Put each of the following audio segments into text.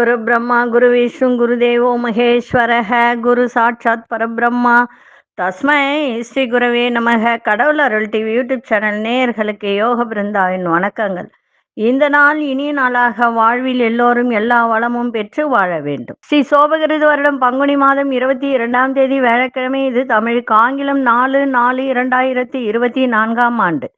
குரு பிரம்மா குரு விஷ்ணு குரு தேவோ மகேஸ்வரஹ குரு சாட்சாத் பரபிரம்மா தஸ்மை ஸ்ரீ குருவே நமக. கடவுள் அருள் டிவி யூடியூப் சேனல் நேயர்களுக்கு யோக பிருந்தாவின் வணக்கங்கள். இந்த நாள் இனிய நாளாக வாழ்வில் எல்லோரும் எல்லா வளமும் பெற்று வாழ வேண்டும். ஸ்ரீ சோபகிருது வருடம் பங்குனி மாதம் 22ஆம் தேதி வியாழக்கிழமை. இது தமிழுக்கு ஆங்கிலம் 4/4/2024ஆம் ஆண்டு.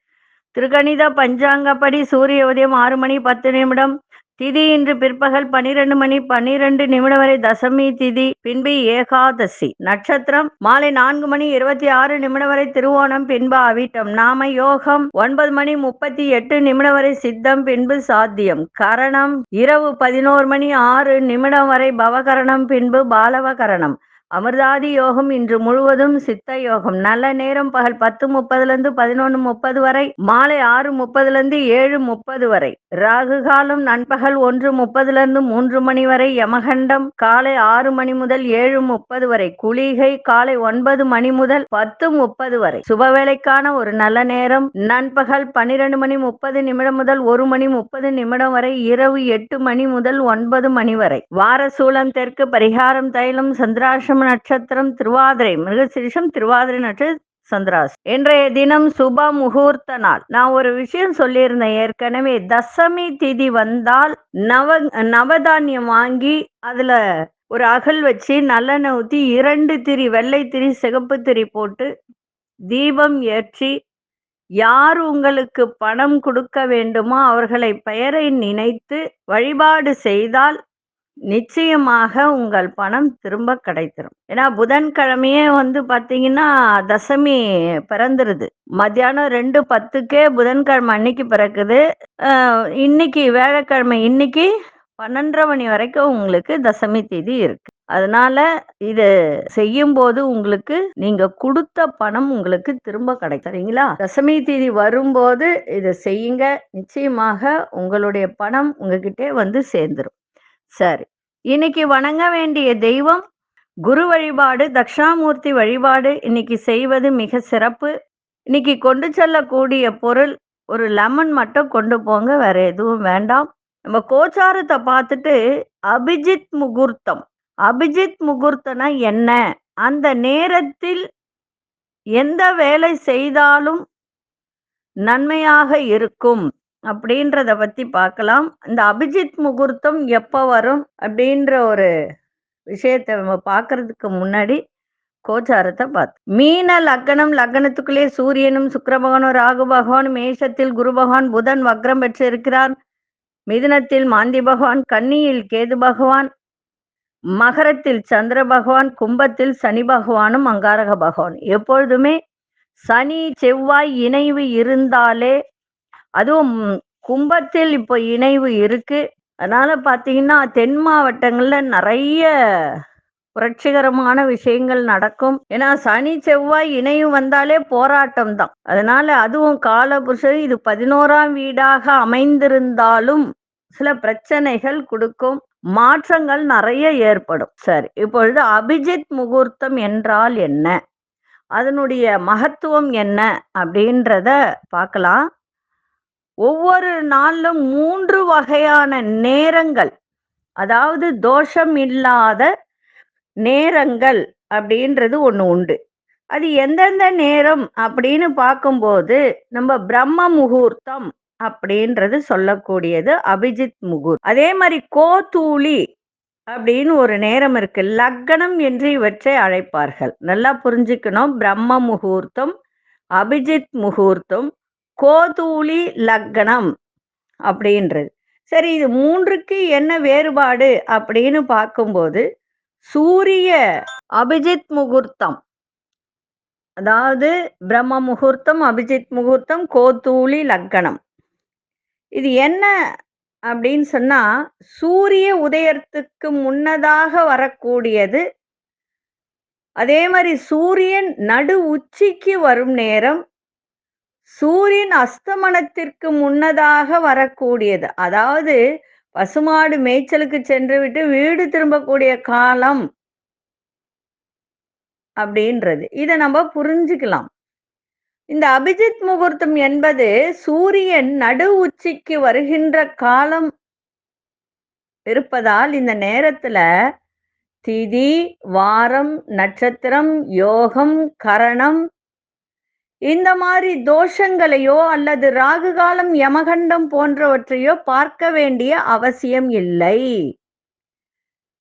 திருக்கணித பஞ்சாங்கப்படி சூரிய உதயம் 6 மணி 10 நிமிடம். திதி இன்று பிற்பகல் 12 மணி 12 வரை தசமி திதி, பின்பு ஏகாதசி. நட்சத்திரம் மாலை 4 மணி 26 வரை திருவோணம், பின்பு அவிட்டம். நாம யோகம் 9 மணி 38 வரை சித்தம், பின்பு சாத்தியம். கரணம் இரவு 11 மணி 6 வரை பவகரணம், பின்பு பாலவகரணம். அமிர்தாதி யோகம் இன்று முழுவதும் சித்த யோகம். நல்ல நேரம் பகல் 10:30 11:30 வரை, மாலை 6:30 7:30 வரை. ராகு காலம் நண்பகல் 1:30 3 மணி வரை. யமகண்டம் காலை 6 மணி முதல் 7:30 வரை. குளிகை காலை 9 மணி முதல் 10:30 வரை. சுபவேளைக்கான ஒரு நல்ல நேரம் நண்பகல் 12 மணி 30 முதல் 1 மணி 30 வரை. இரவு 8 மணி முதல் 9 மணி வரை. வாரசூலம் தெற்கு. பரிகாரம் தைலம். சந்திராசிரம நட்சத்திரம் திருவாதிரை, மிருகசீரிஷம், திருவாதிரை நட்சத்திரம், சந்திராஸ். இன்றைய தினம் சுப முகூர்த்த நாள். நான் ஒரு விஷயம் சொல்லியிருந்தேன் ஏற்கனவே. தசமி திதி வந்தால் நவதானியம் வாங்கி அதுல ஒரு அகல் வச்சு நல்லெண்ணெய் ஊற்றி 2 திரி, வெள்ளை திரி சிகப்பு திரி போட்டு தீபம் ஏற்றி யார் உங்களுக்கு பணம் கொடுக்க வேண்டுமோ அவர்களை பெயரை நினைத்து வழிபாடு செய்தால் நிச்சயமாக உங்கள் பணம் திரும்ப கிடைத்திரும். ஏன்னா புதன்கிழமையே பாத்தீங்கன்னா தசமி பிறந்துருது. மத்தியானம் 2:10 புதன்கிழமை அன்னைக்கு பிறக்குது. இன்னைக்கு வியாழக்கிழமை, இன்னைக்கு 12:30 மணி வரைக்கும் உங்களுக்கு தசமி திதி இருக்கு. அதனால இது செய்யும் போது உங்களுக்கு நீங்க கொடுத்த பணம் உங்களுக்கு திரும்ப கிடைக்கிறீங்களா? தசமி திதி வரும்போது இதை செய்யுங்க. நிச்சயமாக உங்களுடைய பணம் உங்ககிட்ட சேர்ந்துரும். சரி, இன்னைக்கு வணங்க வேண்டிய தெய்வம் குரு வழிபாடு, தட்சிணாமூர்த்தி வழிபாடு இன்னைக்கு செய்வது மிக சிறப்பு. இன்னைக்கு கொண்டு செல்லக்கூடிய பொருள் ஒரு லெமன் மட்டும் கொண்டு போங்க, வேற எதுவும் வேண்டாம். நம்ம கோச்சாரத்தை பார்த்துட்டு அபிஜித் முகூர்த்தம், அபிஜித் முகூர்த்தம்னா என்ன, அந்த நேரத்தில் எந்த வேலை செய்தாலும் நன்மையாக இருக்கும் அப்படின்றத பத்தி பார்க்கலாம். இந்த அபிஜித் முகூர்த்தம் எப்ப வரும் அப்படின்ற ஒரு விஷயத்தை நம்ம பார்க்கறதுக்கு முன்னாடி கோச்சாரத்தை பார்த்து. மீன லக்னம், லக்னத்துக்குள்ளே சூரியனும் சுக்கிர பகவானும் ராகு பகவான், மேஷத்தில் குரு பகவான், புதன் வக்ரம் பெற்று இருக்கிறார். மிதுனத்தில் மாந்தி பகவான், கன்னியில் கேது பகவான், மகரத்தில் சந்திர பகவான், கும்பத்தில் சனி பகவானும் அங்காரக பகவான். எப்பொழுதுமே சனி செவ்வாய் இணைவு இருந்தாலே, அதுவும் கும்பத்தில் இப்போ இணைவு இருக்கு. அதனால பாத்தீங்கன்னா தென் மாவட்டங்கள்ல நிறைய புரட்சிகரமான விஷயங்கள் நடக்கும். ஏன்னா சனி செவ்வாய் இணைவு வந்தாலே போராட்டம் தான். அதனால அதுவும் காலபுருஷன் இது 11ஆம் வீடாக அமைந்திருந்தாலும் சில பிரச்சனைகள் கொடுக்கும், மாற்றங்கள் நிறைய ஏற்படும். சரி, இப்பொழுது அபிஜித் முகூர்த்தம் என்றால் என்ன, அதனுடைய மகத்துவம் என்ன அப்படின்றத பார்க்கலாம். ஒவ்வொரு நாளிலும் 3 வகையான நேரங்கள், அதாவது தோஷம் இல்லாத நேரங்கள் அப்படின்றது ஒண்ணு உண்டு. அது எந்தெந்த நேரம் அப்படின்னு பார்க்கும்போது நம்ம பிரம்ம முகூர்த்தம் அப்படின்றது சொல்லக்கூடியது அபிஜித் முகூர்த்தம். அதே மாதிரி கோதூளி அப்படின்னு ஒரு நேரம் இருக்கு. லக்னம் என்று இவற்றை அழைப்பார்கள். நல்லா புரிஞ்சுக்கணும். பிரம்ம முகூர்த்தம், அபிஜித் முகூர்த்தம், கோதூளி லக்னம் அப்படின்றது. சரி, இது 3க்கு என்ன வேறுபாடு அப்படின்னு பார்க்கும்போது, சூரிய அபிஜித் முகூர்த்தம், அதாவது பிரம்ம முகூர்த்தம், அபிஜித் முகூர்த்தம், கோதூளி லக்னம், இது என்ன அப்படின்னு சொன்னா சூரிய உதயத்துக்கு முன்னதாக வரக்கூடியது. அதே மாதிரி சூரியன் நடு உச்சிக்கு வரும் நேரம், சூரியன் அஸ்தமனத்திற்கு முன்னதாக வரக்கூடியது. அதாவது பசுமாடு மேய்ச்சலுக்கு சென்று விட்டு வீடு திரும்பக்கூடிய காலம் அப்படின்றது. இதை நம்ம புரிஞ்சுக்கலாம். இந்த அபிஜித் முகூர்த்தம் என்பது சூரியன் நடு உச்சிக்கு வருகின்ற காலம் இருப்பதால் இந்த நேரத்துல திதி, வாரம், நட்சத்திரம், யோகம், கரணம் இந்த மாதிரி தோஷங்களையோ அல்லது ராகு காலம், யமகண்டம் போன்றவற்றையோ பார்க்க வேண்டிய அவசியம் இல்லை.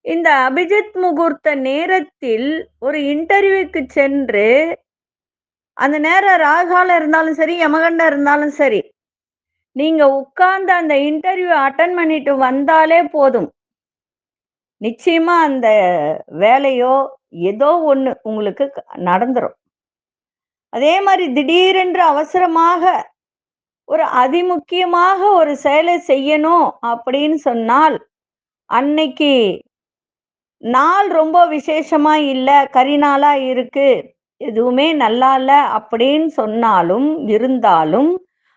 இந்த அபிஜித் முகூர்த்த நேரத்தில் ஒரு இன்டர்வியூக்கு சென்று அந்த நேரம் ராகாலம் இருந்தாலும் சரி, யமகண்டம் இருந்தாலும் சரி, நீங்க உட்கார்ந்து அந்த இன்டர்வியூ அட்டன் பண்ணிட்டு வந்தாலே போதும். நிச்சயமா அந்த வேலையோ ஏதோ ஒண்ணு உங்களுக்கு நடந்துரும். அதே மாதிரி திடீரென்று அவசரமாக ஒரு அதிமுக்கியமாக ஒரு செயலை செய்யணும் அப்படின்னு சொன்னால், அன்னைக்கு நாள் ரொம்ப விசேஷமா இல்ல, கரிநாளா இருக்கு, எதுவுமே நல்லா இல்ல அப்படின்னு சொன்னாலும் இருந்தாலும்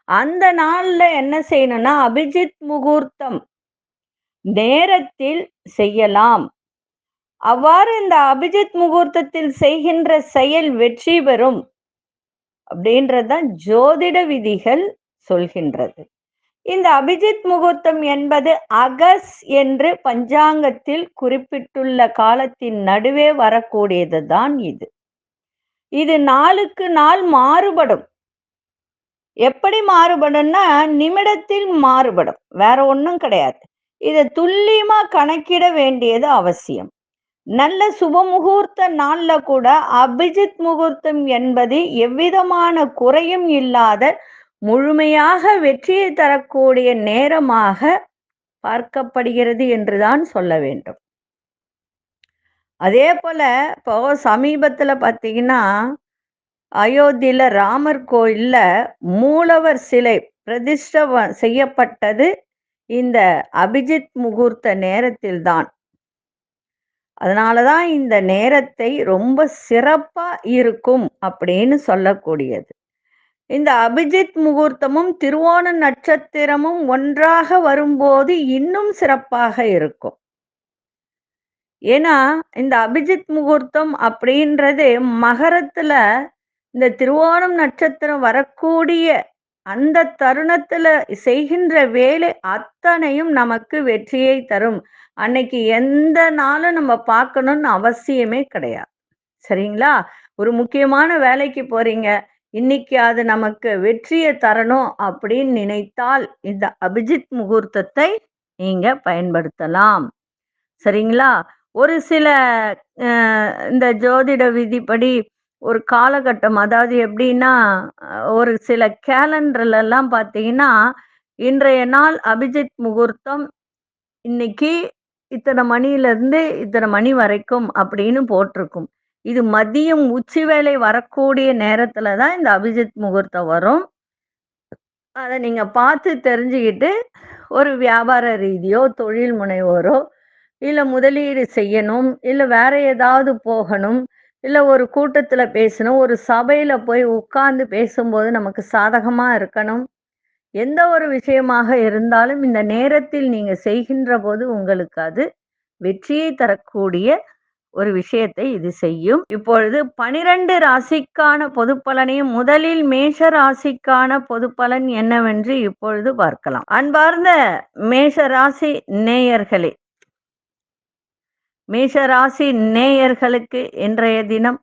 அந்த நாள்ல என்ன செய்யணும்னா அபிஜித் முகூர்த்தம் நேரத்தில் செய்யலாம். அவ்வாறு இந்த அபிஜித் முகூர்த்தத்தில் செய்கின்ற செயல் வெற்றி பெறும் அப்படின்றதுதான் ஜோதிட விதிகள் சொல்கின்றது. இந்த அபிஜித் முகூர்த்தம் என்பது அகஸ் என்று பஞ்சாங்கத்தில் குறிப்பிட்டுள்ள காலத்தின் நடுவே வரக்கூடியது தான் இது. இது நாளுக்கு நாள் மாறுபடும். எப்படி மாறுபடும்னா நிமிடத்தில் மாறுபடும், வேற ஒண்ணும் கிடையாது. இதை துல்லியமா கணக்கிட வேண்டியது அவசியம். நல்ல சுபமுகூர்த்த நாள்ல கூட அபிஜித் முகூர்த்தம் என்பது எவ்விதமான குறையும் இல்லாத முழுமையாக வெற்றியை தரக்கூடிய நேரமாக பார்க்கப்படுகிறது என்றுதான் சொல்ல வேண்டும். அதே போல இப்போ சமீபத்துல பார்த்தீங்கன்னா அயோத்தியில ராமர் கோயில்ல மூலவர் சிலை பிரதிஷ்டை செய்யப்பட்டது இந்த அபிஜித் முகூர்த்த நேரத்தில் தான். அதனாலதான் இந்த நேரத்தை ரொம்ப சிறப்பா இருக்கும் அப்படின்னு சொல்லக்கூடியது. இந்த அபிஜித் முகூர்த்தமும் திருவோண நட்சத்திரமும் ஒன்றாக வரும்போது இன்னும் சிறப்பாக இருக்கும். ஏன்னா இந்த அபிஜித் முகூர்த்தம் அப்படின்றது மகரத்துல இந்த திருவோணம் நட்சத்திரம் வரக்கூடிய அந்த தருணத்துல செய்கின்ற வேலை அத்தனையும் நமக்கு வெற்றியை தரும். அன்னைக்கு எந்த நாளும் நம்ம பார்க்கணும்னு அவசியமே கிடையாது. சரிங்களா? ஒரு முக்கியமான வேலைக்கு போறீங்க, இன்னைக்கு அது நமக்கு வெற்றியை தரணும் அப்படின்னு நினைத்தால் இந்த அபிஜித் முகூர்த்தத்தை நீங்க பயன்படுத்தலாம். சரிங்களா? ஒரு சில இந்த ஜோதிட விதிப்படி ஒரு காலகட்டம், அதாவது எப்படின்னா ஒரு சில கேலண்டர்ல எல்லாம் பார்த்தீங்கன்னா இன்றைய நாள் அபிஜித் முகூர்த்தம் இன்னைக்கு இத்தனை மணியிலிருந்து இத்தனை மணி வரைக்கும் அப்படின்னு போட்டிருக்கும். இது மதியம் உச்சி வேளை வரக்கூடிய நேரத்துல தான் இந்த அபிஜித் முகூர்த்தம் வரும். அதை நீங்க பார்த்து தெரிஞ்சுக்கிட்டு ஒரு வியாபார ரீதியோ தொழில் முனைவோரோ இல்லை முதலீடு செய்யணும், இல்லை வேற ஏதாவது போகணும், இல்லை ஒரு கூட்டத்துல பேசணும், ஒரு சபையில போய் உட்கார்ந்து பேசும்போது நமக்கு சாதகமா இருக்கணும். எந்த ஒரு விஷயமாக இருந்தாலும் இந்த நேரத்தில் நீங்க செய்கின்ற போது உங்களுக்கு அது வெற்றியை தரக்கூடிய ஒரு விஷயத்தை இது செய்யும். இப்பொழுது 12 ராசிக்கான பொதுப்பலனையும் முதலில் மேஷ ராசிக்கான பொதுப்பலன் என்னவென்று இப்பொழுது பார்க்கலாம். அன்பார்ந்த மேஷ ராசி நேயர்களே, மேஷ ராசி நேயர்களுக்கு இன்றைய தினம்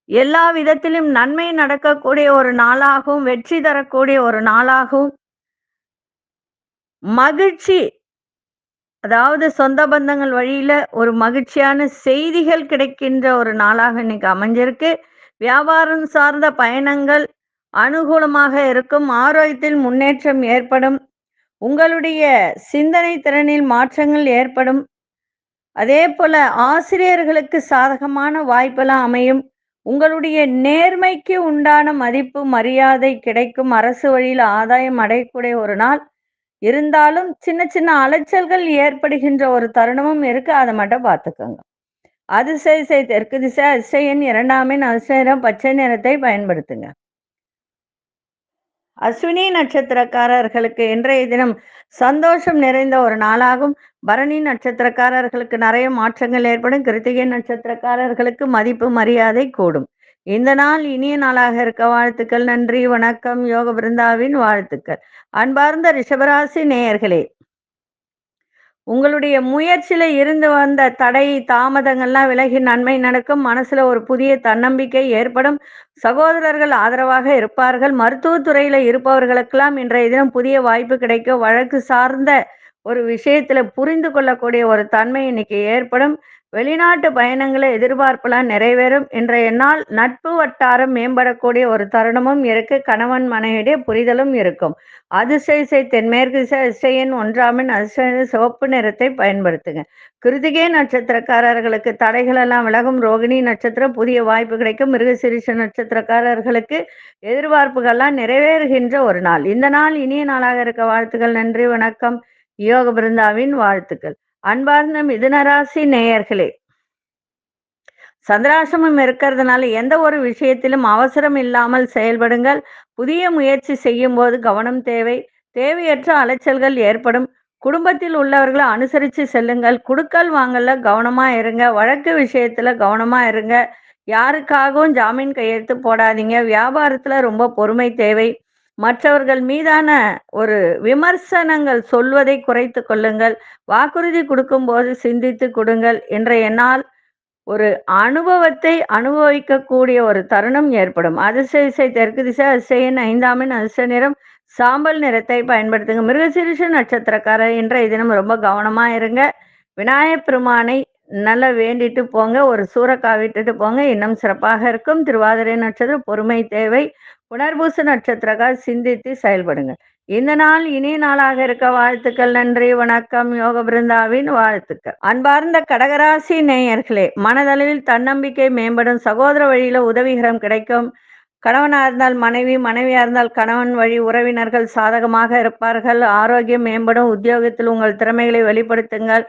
எல்லா விதத்திலும் நன்மை நடக்கக்கூடிய ஒரு நாளாகவும் வெற்றி தரக்கூடிய ஒரு நாளாகவும் மகிழ்ச்சி, அதாவது சொந்த பந்தங்கள் வழியில ஒரு மகிழ்ச்சியான செய்திகள் கிடைக்கின்ற ஒரு நாளாக இன்னைக்கு அமைஞ்சிருக்கு. வியாபாரம் சார்ந்த பயணங்கள் அனுகூலமாக இருக்கும். ஆரோக்கியத்தில் முன்னேற்றம் ஏற்படும். உங்களுடைய சிந்தனை திறனில் மாற்றங்கள் ஏற்படும். அதே போல ஆசிரியர்களுக்கு சாதகமான வாய்ப்பெல்லாம் அமையும். உங்களுடைய நேர்மைக்கு உண்டான மதிப்பு மரியாதை கிடைக்கும். அரசு வழியில் ஆதாயம் அடையக்கூடிய ஒரு நாள். இருந்தாலும் சின்ன சின்ன அலைச்சல்கள் ஏற்படுகின்ற ஒரு தருணமும் இருக்கு, அதை மட்டும் பார்த்துக்கோங்க. அதிசய தெற்கு திசை, அதிசயன் 2ஆம் எண், அதிசயம் பச்சை நிறத்தை பயன்படுத்துங்க. அஸ்வினி நட்சத்திரக்காரர்களுக்கு இன்றைய தினம் சந்தோஷம் நிறைந்த ஒரு நாளாகும். பரணி நட்சத்திரக்காரர்களுக்கு நிறைய மாற்றங்கள் ஏற்படும். கிருத்திகை நட்சத்திரக்காரர்களுக்கு மதிப்பு மரியாதை கூடும். இந்த நாள் இனிய நாளாக இருக்க வாழ்த்துக்கள். நன்றி, வணக்கம். யோக பிருந்தாவின் வாழ்த்துக்கள். அன்பார்ந்த ரிஷபராசி நேயர்களே, உங்களுடைய முயற்சியில இருந்து வந்த தடை, தாமதங்கள்லாம் விலகி நன்மை நடக்கும். மனசுல ஒரு புதிய தன்னம்பிக்கை ஏற்படும். சகோதரர்கள் ஆதரவாக இருப்பார்கள். மருத்துவத் துறையில இருப்பவர்களுக்கெல்லாம் இன்றைய தினம் புதிய வாய்ப்பு கிடைக்கும். வழக்கு சார்ந்த ஒரு விஷயத்துல புரிந்து கொள்ளக்கூடிய ஒரு தன்மை இன்னைக்கு ஏற்படும். வெளிநாட்டு பயணங்கள எதிர்பார்ப்பெல்லாம் நிறைவேறும். இன்றைய நாள் நட்பு வட்டாரம் மேம்படக்கூடிய ஒரு தருணமும் இருக்கு. கணவன் மனைவியிடையே புரிதலும் இருக்கும். அதிர்ஷ்ட தென்மேற்கு திசை அதிர்ஷ்ட எண் 1ஆம் எண் அதிர்ஷ்ட நிறம் சிவப்பு நிறத்தை பயன்படுத்துங்க. கிருத்திகை நட்சத்திரக்காரர்களுக்கு தடைகள் எல்லாம் விலகும். ரோகிணி நட்சத்திரம் புதிய வாய்ப்பு கிடைக்கும். மிருகசீரிஷ நட்சத்திரக்காரர்களுக்கு எதிர்பார்ப்புகள்லாம் நிறைவேறுகின்ற ஒரு நாள். இந்த நாள் இனிய நாளாக இருக்க வாழ்த்துக்கள். நன்றி, வணக்கம். யோக பிருந்தாவின் வாழ்த்துக்கள். அன்பார்ந்த மிதுனராசி நேயர்களே, சந்திராசிரமம் இருக்கிறதுனால எந்த ஒரு விஷயத்திலும் அவசரம் இல்லாமல் செயல்படுங்கள். புதிய முயற்சி செய்யும் போது கவனம் தேவை. தேவையற்ற அலைச்சல்கள் ஏற்படும். குடும்பத்தில் உள்ளவர்களை அனுசரித்து செல்லுங்கள். குடுக்கல் வாங்கல கவனமா இருங்க. வழக்கு விஷயத்துல கவனமா இருங்க. யாருக்காகவும் ஜாமீன் கையெழுத்து போடாதீங்க. வியாபாரத்துல ரொம்ப பொறுமை தேவை. மற்றவர்கள் மீதான ஒரு விமர்சனங்கள் சொல்வதை குறைத்து கொள்ளுங்கள். வாக்குறுதி கொடுக்கும்போது சிந்தித்து கொடுங்கள். இன்றைய நாள் ஒரு அனுபவத்தை அனுபவிக்கக்கூடிய ஒரு தருணம் ஏற்படும். அதிர்ஷ்ட திசை தெற்கு திசை. அதிர்ஷ்ட எண் 5ஆம் எண் அதிர்ஷ்ட நிறம் சாம்பல் நிறத்தை பயன்படுத்துங்க. மிருகசீரிஷ நட்சத்திரக்காரர் இன்றைய தினம் ரொம்ப கவனமா இருங்க. விநாயகப் பெருமானை நல்லா வேண்டிட்டு போங்க. ஒரு சூறக்காய் விட்டுட்டு போங்க. இன்னும் சிறப்பாக இருக்கும். திருவாதிரை நட்சத்திரம் பொறுமை தேவை. புனர்பூச நட்சத்திரக்கார் சிந்தித்து செயல்படுங்க. இந்த நாள் இனிய நாளாக இருக்க வாழ்த்துக்கள். நன்றி, வணக்கம். யோக பிருந்தாவின் வாழ்த்துக்கள். அன்பார்ந்த கடகராசி நேயர்களே, மனதளவில் தன்னம்பிக்கை மேம்படும். சகோதர வழியில உதவிகரம் கிடைக்கும். கணவனா இருந்தால் மனைவி, மனைவியா இருந்தால் கணவன் வழி உறவினர்கள் சாதகமாக இருப்பார்கள். ஆரோக்கியம் மேம்படும். உத்தியோகத்தில் உங்கள் திறமைகளை வெளிப்படுத்துங்கள்.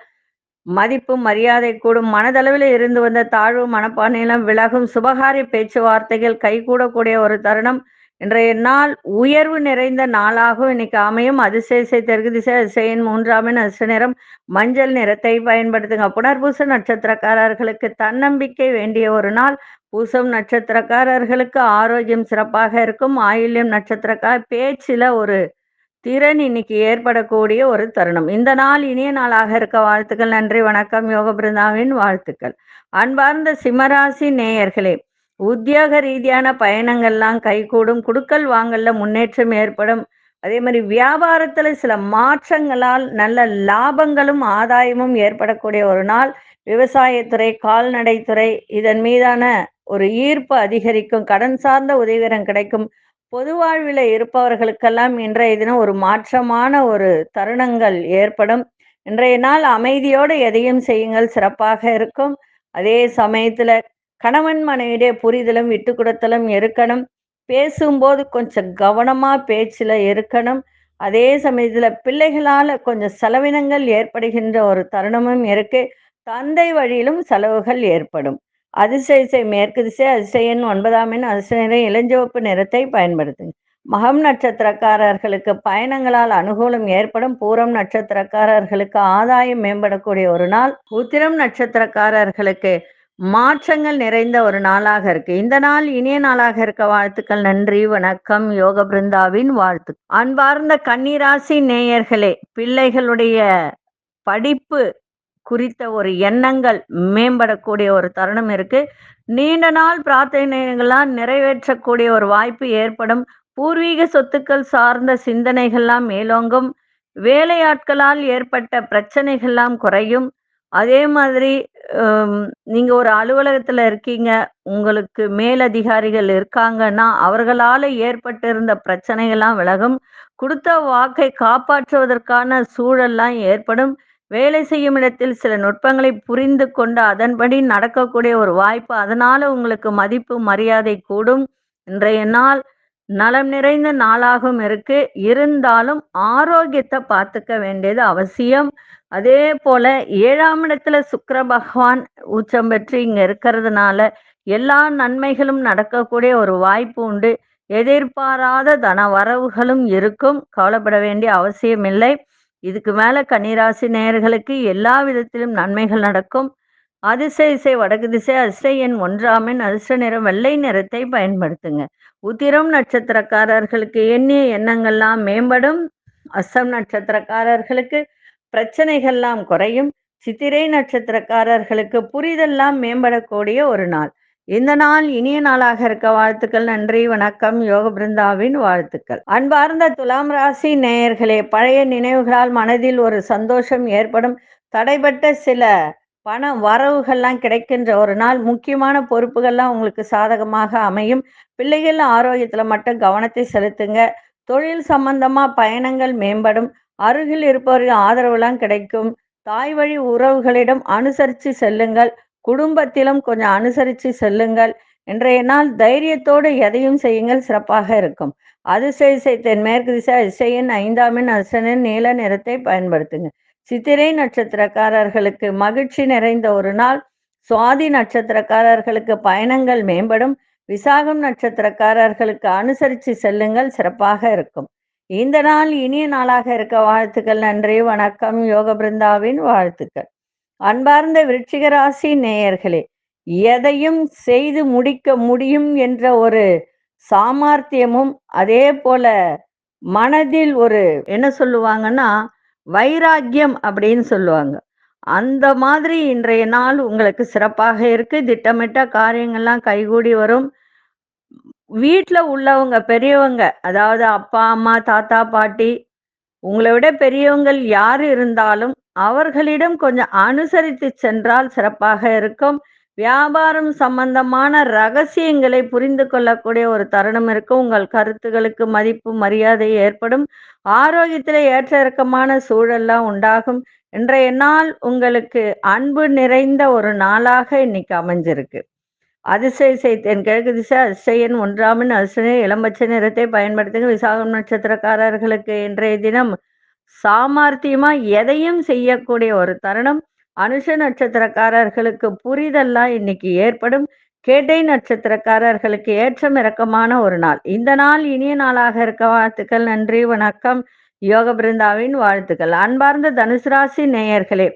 மதிப்பு மரியாதை கூடும். மனதளவில் இருந்து வந்த தாழ்வு மனப்பான்மையெல்லாம் விலகும். சுபகாரிய பேச்சுவார்த்தைகள் கைகூடக்கூடிய ஒரு தருணம். இன்றைய நாள் உயர்வு நிறைந்த நாளாகவும் இன்னைக்கு அமையும். அதிர்ஷ்ட திசை தெற்கு திசை. அதிர்ஷ்ட எண் 3ஆம் எண் அதிர்ஷ்ட நிறம் மஞ்சள் நிறத்தை பயன்படுத்துங்க. புனர்பூச நட்சத்திரக்காரர்களுக்கு தன்னம்பிக்கை வேண்டிய ஒரு நாள். பூசம் நட்சத்திரக்காரர்களுக்கு ஆரோக்கியம் சிறப்பாக இருக்கும். ஆயில்யம் நட்சத்திரக்கார பேச்சில ஒரு திறன் இன்னைக்கு ஏற்படக்கூடிய ஒரு தருணம். இந்த நாள் இனிய நாளாக இருக்க வாழ்த்துக்கள். நன்றி, வணக்கம். யோக பிருந்தாவின் வாழ்த்துக்கள். அன்பார்ந்த சிம்மராசி நேயர்களே, உத்தியோக ரீதியான பயணங்கள்லாம் கைகூடும். குடுக்கல் வாங்கல்ல முன்னேற்றம் ஏற்படும். அதே மாதிரி வியாபாரத்துல சில மாற்றங்களால் நல்ல லாபங்களும் ஆதாயமும் ஏற்படக்கூடிய ஒரு நாள். விவசாயத்துறை, கால்நடைத்துறை இதன் மீதான ஒரு ஈர்ப்பு அதிகரிக்கும். கடன் சார்ந்த உதவிகரம் கிடைக்கும். பொது வாழ்வில் இருப்பவர்களுக்கெல்லாம் இன்றைய தினம் ஒரு மாற்றமான ஒரு தருணங்கள் ஏற்படும். இன்றைய நாள் அமைதியோடு எதையும் செய்யுங்கள், சிறப்பாக இருக்கும். அதே சமயத்துல கணவன் மனைவியுடைய புரிதலும் விட்டு கொடுத்தலும் இருக்கணும். பேசும்போது கொஞ்சம் கவனமா பேச்சுல இருக்கணும். அதே சமயத்துல பிள்ளைகளால கொஞ்சம் செலவினங்கள் ஏற்படுகின்ற ஒரு தருணமும் இருக்கு. தந்தை வழியிலும் செலவுகள் ஏற்படும். அதிர்ஷ்ட திசை மேற்கு திசை. அதிர்ஷ்ட எண் 9ஆம் எண் அதிர்ஷ்ட நிறம் இளஞ்சிவப்பு நிறத்தை பயன்படுத்துங்க. மகம் நட்சத்திரக்காரர்களுக்கு பயணங்களால் அனுகூலம் ஏற்படும். பூரம் நட்சத்திரக்காரர்களுக்கு ஆதாயம் மேம்படக்கூடிய ஒரு நாள். உத்திரம் நட்சத்திரக்காரர்களுக்கு மாற்றங்கள் நிறைந்த ஒரு நாளாக இருக்கு. இந்த நாள் இனிய நாளாக இருக்க வாழ்த்துக்கள். நன்றி, வணக்கம். யோக பிருந்தாவின் வாழ்த்து. அன்பார்ந்த கன்னிராசி நேயர்களே, பிள்ளைகளுடைய படிப்பு குறித்த ஒரு எண்ணங்கள் மேம்படக்கூடிய ஒரு தருணம் இருக்கு. நீண்ட நாள் பிரார்த்தனைகள்லாம் நிறைவேற்றக்கூடிய ஒரு வாய்ப்பு ஏற்படும். பூர்வீக சொத்துக்கள் சார்ந்த சிந்தனைகள்லாம் மேலோங்கும். வேலையாட்களால் ஏற்பட்ட பிரச்சனைகள்லாம் குறையும். அதே மாதிரி நீங்க ஒரு அலுவலகத்துல இருக்கீங்க, உங்களுக்கு மேலதிகாரிகள் இருக்காங்கன்னா அவர்களால ஏற்பட்டிருந்த பிரச்சனைகள்லாம் விலகும். கொடுத்த வாக்கை காப்பாற்றுவதற்கான சூழல்லாம் ஏற்படும். வேலை செய்யும் இடத்தில் சில நுட்பங்களை புரிந்து கொண்டு அதன்படி நடக்கக்கூடிய ஒரு வாய்ப்பு. அதனால உங்களுக்கு மதிப்பு மரியாதை கூடும். இன்றைய நாள் நலம் நிறைந்த நாளாகவும் இருக்கு. இருந்தாலும் ஆரோக்கியத்தை பார்த்துக்க வேண்டியது அவசியம். அதே போல 7ஆம் இடத்துல சுக்கிர பகவான் உச்சம் பெற்று இங்க இருக்கிறதுனால எல்லா நன்மைகளும் நடக்கக்கூடிய ஒரு வாய்ப்பு உண்டு. எதிர்பாராத தன வரவுகளும் இருக்கும். கவலைப்பட வேண்டிய அவசியம் இல்லை. இதுக்கு மேல கன்னிராசி நேயர்களுக்கு எல்லா விதத்திலும் நன்மைகள் நடக்கும். அதிர்ஷ்ட திசை வடக்கு திசை. அதிர்ஷ்ட எண் 1ஆம் எண் அதிர்ஷ்ட நிறம் வெள்ளை நிறத்தை பயன்படுத்துங்க. உத்திரம் நட்சத்திரக்காரர்களுக்கு எண்ணிய எண்ணங்கள்லாம் மேம்படும். அஸ்தம் நட்சத்திரக்காரர்களுக்கு பிரச்சனைகள்லாம் குறையும். சித்திரை நட்சத்திரக்காரர்களுக்கு புரிதெல்லாம் மேம்படக்கூடிய ஒரு நாள். இந்த நாள் இனிய நாளாக இருக்க வாழ்த்துக்கள். நன்றி, வணக்கம். யோக பிருந்தாவின் வாழ்த்துக்கள். அன்பார்ந்த துலாம் ராசி நேயர்களே, பழைய நினைவுகளால் மனதில் ஒரு சந்தோஷம் ஏற்படும். தடைபட்ட சில பண வரவுகள்லாம் கிடைக்கின்ற ஒரு நாள். முக்கியமான பொறுப்புகள்லாம் உங்களுக்கு சாதகமாக அமையும். பிள்ளைகள் ஆரோக்கியத்துல மட்டும் கவனத்தை செலுத்துங்க. தொழில் சம்பந்தமா பயணங்கள் மேம்படும். அருகில் இருப்பவர்கள் ஆதரவுலாம் கிடைக்கும். தாய் வழி உறவுகளிடம் அனுசரித்து செல்லுங்கள். குடும்பத்திலும் கொஞ்சம் அனுசரித்து செல்லுங்கள். இன்றைய நாள் தைரியத்தோடு எதையும் செய்யுங்கள், சிறப்பாக இருக்கும். அதிசய தென்மேற்கு திசை அதிசயின் 5ஆம் எண் அதிர்ஷ்ட நீல நிறத்தை பயன்படுத்துங்க. சித்திரை நட்சத்திரக்காரர்களுக்கு மகிழ்ச்சி நிறைந்த ஒரு நாள். சுவாதி நட்சத்திரக்காரர்களுக்கு பயணங்கள் மேம்படும். விசாகம் நட்சத்திரக்காரர்களுக்கு அனுசரித்து செல்லுங்கள், சிறப்பாக இருக்கும். இந்த நாள் இனிய நாளாக இருக்க வாழ்த்துக்கள். நன்றி, வணக்கம். யோக பிருந்தாவின் வாழ்த்துக்கள். அன்பார்ந்த விருச்சிக ராசி நேயர்களே, எதையும் செய்து முடிக்க முடியும் என்ற ஒரு சாமர்த்தியமும், அதே போல மனதில் ஒரு என்ன சொல்லுவாங்கன்னா வைராக்கியம் அப்படின்னு சொல்லுவாங்க. அந்த மாதிரி இன்றைய நாள் உங்களுக்கு சிறப்பாக இருக்கு. திட்டமிட்ட காரியங்கள்லாம் கைகூடி வரும். வீட்டில் உள்ளவங்க பெரியவங்க, அதாவது அப்பா அம்மா தாத்தா பாட்டி, உங்களை விட பெரியவங்கள் யார் இருந்தாலும் அவர்களிடம் கொஞ்சம் அனுசரித்து சென்றால் சிறப்பாக இருக்கும். வியாபாரம் சம்பந்தமான ரகசியங்களை புரிந்து கொள்ளக்கூடிய ஒரு தருணம் இருக்கும். உங்கள் கருத்துகளுக்கு மதிப்பு மரியாதை ஏற்படும். ஆரோக்கியத்தில் ஏற்ற இறக்கமான சூழல்லாம் உண்டாகும். இன்றைய நாள் உங்களுக்கு அன்பு நிறைந்த ஒரு நாளாக இன்னைக்கு அமைஞ்சிருக்கு. அதிசய தென்கிழக்கு திசை அதிசயன் 1ஆம் எண் அதிர்ஷ்ட இளம்பச்சை நிறத்தை பயன்படுத்துங்க. விசாகம் நட்சத்திரக்காரர்களுக்கு இன்றைய தினம் சாமர்த்தியமா எதையும் செய்யக்கூடிய ஒரு தருணம். அனுஷ நட்சத்திரக்காரர்களுக்கு புரிதெல்லாம் இன்னைக்கு ஏற்படும். கேட்டை நட்சத்திரக்காரர்களுக்கு ஏற்றம் இறக்கமான ஒரு நாள். இந்த நாள் இனிய நாளாக இருக்க வாழ்த்துக்கள். நன்றி, வணக்கம். யோக பிருந்தாவின் வாழ்த்துக்கள். அன்பார்ந்த தனுசு ராசி நேயர்களே,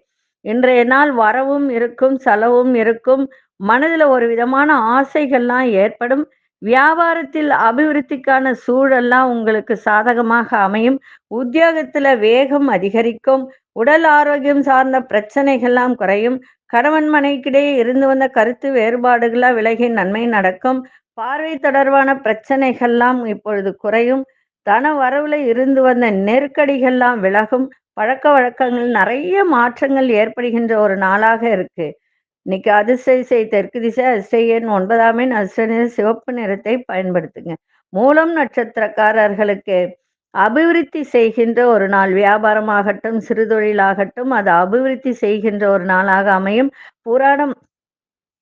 இன்றைய நாள் வரவும் இருக்கும், செலவும் இருக்கும். மனதில் ஒரு விதமான ஆசைகள்லாம் ஏற்படும். வியாபாரத்தில் அபிவிருத்திக்கான சூழல்லாம் உங்களுக்கு சாதகமாக அமையும். உத்தியோகத்துல வேகம் அதிகரிக்கும். உடல் ஆரோக்கியம் சார்ந்த பிரச்சனைகள்லாம் குறையும். கணவன் மனைவிக்கிடையே இருந்து வந்த கருத்து வேறுபாடுகளாக விலகி நன்மை நடக்கும். பார்வை தொடர்பான பிரச்சனைகள்லாம் இப்பொழுது குறையும். தன வரவுல இருந்து வந்த நெருக்கடிகள்லாம் விலகும். பழக்க வழக்கங்கள் நிறைய மாற்றங்கள் ஏற்படுகின்ற ஒரு நாளாக இருக்கு. இன்னைக்கு அதிசய தெற்கு திசை அதிசய எண் 9ஆம் எண் அதிர்ஷ்ட நிற சிவப்பு நிறத்தை பயன்படுத்துங்க. மூலம் நட்சத்திரக்காரர்களுக்கு அபிவிருத்தி செய்கின்ற ஒரு நாள். வியாபாரமாகட்டும் சிறு தொழிலாகட்டும் அது அபிவிருத்தி செய்கின்ற ஒரு நாளாக அமையும். பூராடம்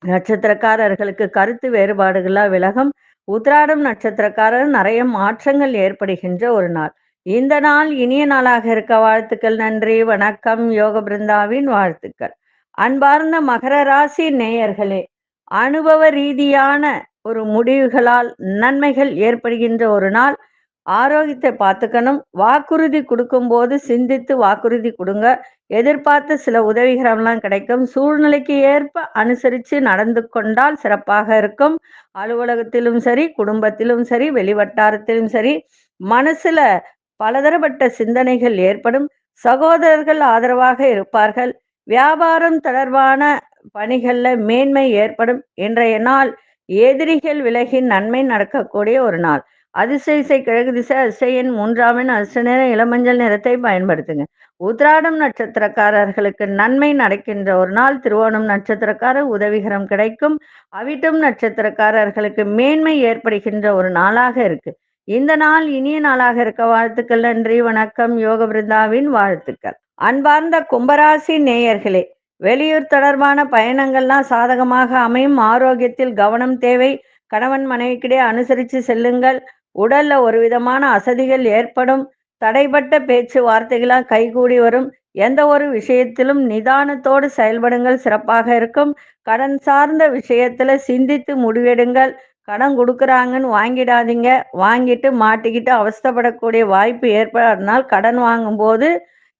நட்சத்திரக்காரர்களுக்கு கருத்து வேறுபாடுகளாக விலகும். உத்திராடம் நட்சத்திரக்காரர் நிறைய மாற்றங்கள் ஏற்படுகின்ற ஒரு நாள். இந்த நாள் இனிய நாளாக இருக்க வாழ்த்துக்கள். நன்றி, வணக்கம். யோக பிருந்தாவின் வாழ்த்துக்கள். அன்பார்ந்த மகர ராசி நேயர்களே, அனுபவ ரீதியான ஒரு முடிவுகளால் நன்மைகள் ஏற்படுகின்ற ஒரு நாள். ஆரோக்கியத்தை பார்த்துக்கணும். வாக்குறுதி கொடுக்கும் போது சிந்தித்து வாக்குறுதி கொடுங்க. எதிர்பார்த்த சில உதவிகரம்லாம் கிடைக்கும். சூழ்நிலைக்கு ஏற்ப அனுசரித்து நடந்து கொண்டால் சிறப்பாக இருக்கும். அலுவலகத்திலும் சரி, குடும்பத்திலும் சரி, வெளிவட்டாரத்திலும் சரி, மனசுல பலதரப்பட்ட சிந்தனைகள் ஏற்படும். சகோதரர்கள் ஆதரவாக இருப்பார்கள். வியாபாரம் தொடர்பான பணிகள்ல மேன்மை ஏற்படும். இன்றைய நாள் எதிரிகள் விலகி நன்மை நடக்கக்கூடிய ஒரு நாள். அதிசய கிழக்கு திசை அதிசயன் 3ஆம் எண் அதிர்ஷ்ட நிற இளமஞ்சள் நிறத்தை பயன்படுத்துங்க. உத்திராடம் நட்சத்திரக்காரர்களுக்கு நன்மை நடக்கின்ற ஒரு நாள். திருவோணம் நட்சத்திரக்காரர் உதவிகரம் கிடைக்கும். அவிட்டம் நட்சத்திரக்காரர்களுக்கு மேன்மை ஏற்படுகின்ற ஒரு நாளாக இருக்கு. இந்த நாள் இனிய நாளாக இருக்க வாழ்த்துக்கள். நன்றி, வணக்கம். யோக பிருந்தாவின் வாழ்த்துக்கள். அன்பார்ந்த கும்பராசி நேயர்களே, வெளியூர் தொடர்பான பயணங்கள்லாம் சாதகமாக அமையும். ஆரோக்கியத்தில் கவனம் தேவை. கணவன் மனைவிக்கிடையே அனுசரித்து செல்லுங்கள். உடல்ல ஒரு விதமான அசதிகள் ஏற்படும். தடைப்பட்ட பேச்சு வார்த்தைகளால் கைகூடி வரும். எந்த ஒரு விஷயத்திலும் நிதானத்தோடு செயல்படுங்கள், சிறப்பாக இருக்கும். கடன் சார்ந்த விஷயத்துல சிந்தித்து முடிவெடுங்கள். கடன் கொடுக்குறாங்கன்னு வாங்கிடாதீங்க. வாங்கிட்டு மாட்டிக்கிட்டு அவஸ்தைப்படக்கூடிய வாய்ப்பு ஏற்படாதனால் கடன் வாங்கும்போது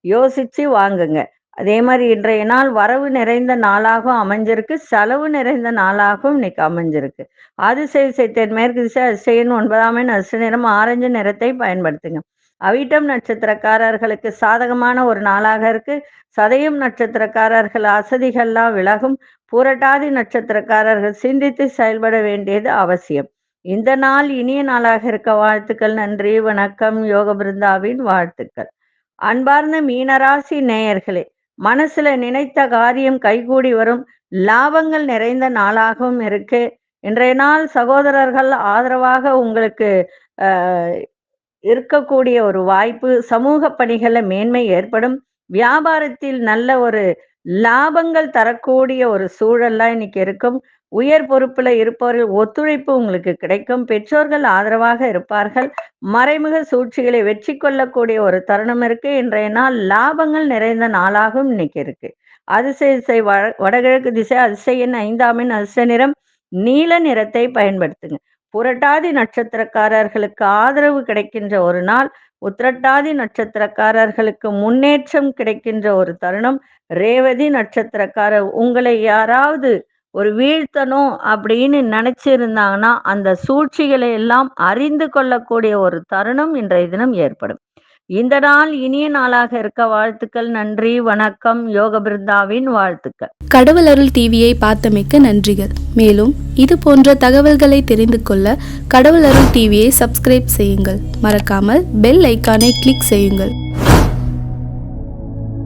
யோசிச்சு வாங்குங்க. அதே மாதிரி இன்றைய நாள் வரவு நிறைந்த நாளாகவும் அமைஞ்சிருக்கு. செலவு நிறைந்த நாளாகவும் இன்னைக்கு அமைஞ்சிருக்கு. அதிசய தென்மேற்கு திசை அதிசயன் 9ஆம் எண் அதிர்ஷ்ட நிறம் ஆரஞ்சு நிறத்தை பயன்படுத்துங்க. அவிட்டம் நட்சத்திரக்காரர்களுக்கு சாதகமான ஒரு நாளாக இருக்கு. சதயம் நட்சத்திரக்காரர்கள் அசதிகள்லாம் விலகும். பூரட்டாதி நட்சத்திரக்காரர்கள் சிந்தித்து செயல்பட வேண்டியது அவசியம். இந்த நாள் இனிய நாளாக இருக்க வாழ்த்துக்கள். நன்றி, வணக்கம். யோக பிருந்தாவின் வாழ்த்துக்கள். அன்பார்ந்த மீனராசி நேயர்களே, மனசுல நினைத்த காரியம் கைகூடி வரும். லாபங்கள் நிறைந்த நாளாகவும் இருக்கு. இன்றைய நாள் சகோதரர்கள் ஆதரவாக உங்களுக்கு இருக்கக்கூடிய ஒரு வாய்ப்பு. சமூக பணிகள்ல மேன்மை ஏற்படும். வியாபாரத்தில் நல்ல ஒரு லாபங்கள் தரக்கூடிய ஒரு சூழல்லாம் இன்னைக்கு இருக்கும். உயர் பொறுப்புல இருப்பவர்கள் ஒத்துழைப்பு உங்களுக்கு கிடைக்கும். பெற்றோர்கள் ஆதரவாக இருப்பார்கள். மறைமுக சூழ்ச்சிகளை வெற்றி கொள்ளக்கூடிய ஒரு தருணம் இருக்கு. இன்றைய நாள் லாபங்கள் நிறைந்த நாளாகவும் இன்னைக்கு இருக்கு. அதிசய திசை வடகிழக்கு திசை. அதிசய எண் 5ஆம் எண். அதிர்ஷ்ட நிறம் நீல நிறத்தை பயன்படுத்துங்க. புரட்டாதி நட்சத்திரக்காரர்களுக்கு ஆதரவு கிடைக்கின்ற ஒரு நாள். உத்திரட்டாதி நட்சத்திரக்காரர்களுக்கு முன்னேற்றம் கிடைக்கின்ற ஒரு தருணம். ரேவதி நட்சத்திரக்காரர் உங்களை யாராவது ஒரு வீழ்த்தணும் அப்படின்னு நினைச்சிருந்தாங்கன்னா அந்த சூழ்ச்சிகளை எல்லாம் அறிந்து கொள்ளக்கூடிய ஒரு தருணம் இன்றைய தினம் ஏற்படும். இந்த நாள் இனிய நாளாக இருக்க வாழ்த்துக்கள். நன்றி, வணக்கம். யோக பிருந்தாவின் வாழ்த்துக்கள். கடவுள் அருள் டிவியை பார்த்தமைக்க நன்றிகள். மேலும் இது போன்ற தகவல்களை தெரிந்து கொள்ள கடவுள் அருள் டிவியை சப்ஸ்கிரைப் செய்யுங்கள். மறக்காமல் பெல் ஐக்கானை கிளிக் செய்யுங்கள்.